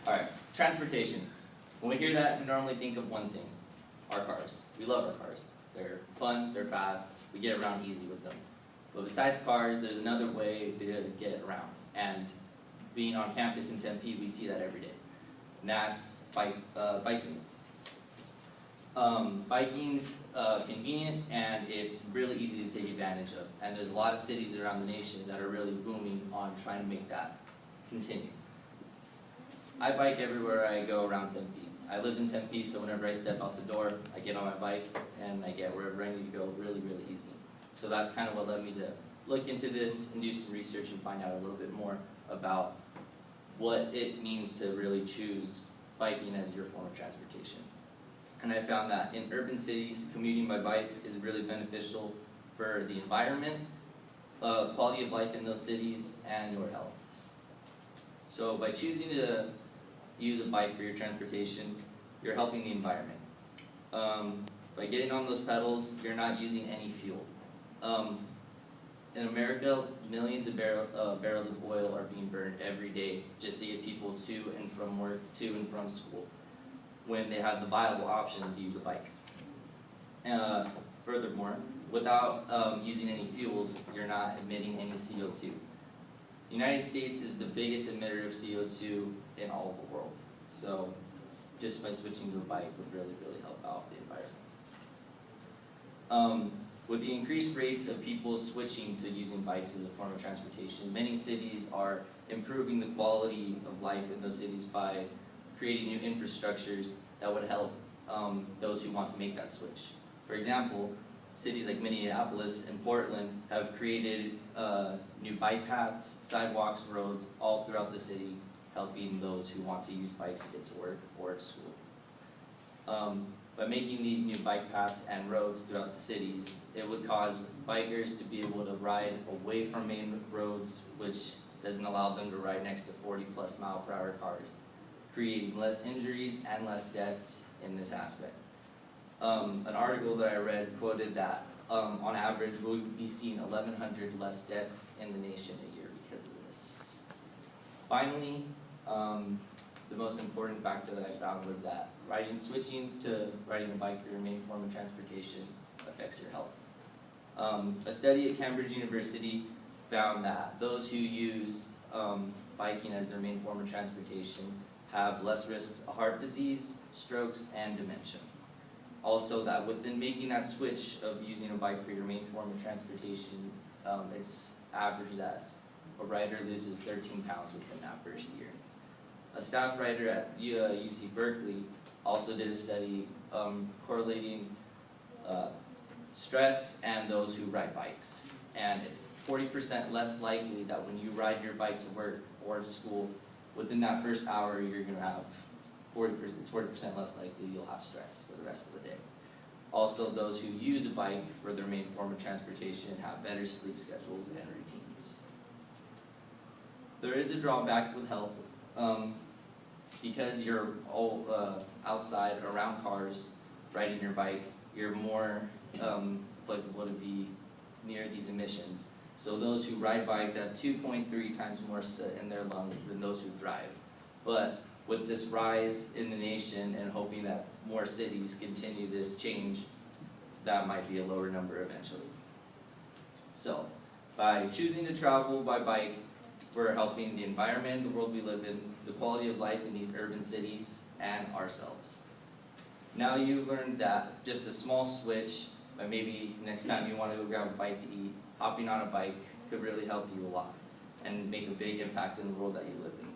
Alright, transportation. When we hear that, we normally think of one thing, our cars. We love our cars. They're fun, they're fast, we get around easy with them. But besides cars, there's another way to get around. And being on campus in Tempe, we see that every day. And that's biking. Biking's convenient and it's really easy to take advantage of. And there's a lot of cities around the nation that are really booming on trying to make that continue. I bike everywhere I go around Tempe. I live in Tempe, so whenever I step out the door, I get on my bike and I get wherever I need to go really, really easy. So that's kind of what led me to look into this and do some research and find out a little bit more about what it means to really choose biking as your form of transportation. And I found that in urban cities, commuting by bike is really beneficial for the environment, quality of life in those cities, and your health. So by choosing to use a bike for your transportation, you're helping the environment. By getting on those pedals, you're not using any fuel. In America, millions of barrels of oil are being burned every day just to get people to and from work, to and from school, when they have the viable option to use a bike. Furthermore, without using any fuels, you're not emitting any CO2. The United States is the biggest emitter of CO2 in all of the world. So just by switching to a bike would really, really help out the environment. With the increased rates of people switching to using bikes as a form of transportation, many cities are improving the quality of life in those cities by creating new infrastructures that would help those who want to make that switch. For example, cities like Minneapolis and Portland have created new bike paths, sidewalks, roads all throughout the city, helping those who want to use bikes to get to work or to school. By making these new bike paths and roads throughout the cities, it would cause bikers to be able to ride away from main roads, which doesn't allow them to ride next to 40-plus-mile-per-hour cars, creating less injuries and less deaths in this aspect. An article that I read quoted that on average we'll be seeing 1,100 less deaths in the nation a year because of this. Finally, the most important factor that I found was that switching to riding a bike for your main form of transportation affects your health. A study at Cambridge University found that those who use biking as their main form of transportation have less risks of heart disease, strokes, and dementia. Also, that within making that switch of using a bike for your main form of transportation, it's average that a rider loses 13 pounds within that first year. A staff writer at UC Berkeley also did a study correlating stress and those who ride bikes. And it's 40% less likely that when you ride your bike to work or to school, within that first hour you're going to have 40% less likely you'll have stress for the rest of the day. Also, those who use a bike for their main form of transportation have better sleep schedules and routines. There is a drawback with health. Because you're all outside around cars, riding your bike, you're more likely to be near these emissions. So those who ride bikes have 2.3 times more soot in their lungs than those who drive. But with this rise in the nation and hoping that more cities continue this change, that might be a lower number eventually. So, by choosing to travel by bike, we're helping the environment, the world we live in, the quality of life in these urban cities, and ourselves. Now you've learned that just a small switch, but maybe next time you want to go grab a bite to eat, hopping on a bike could really help you a lot and make a big impact in the world that you live in.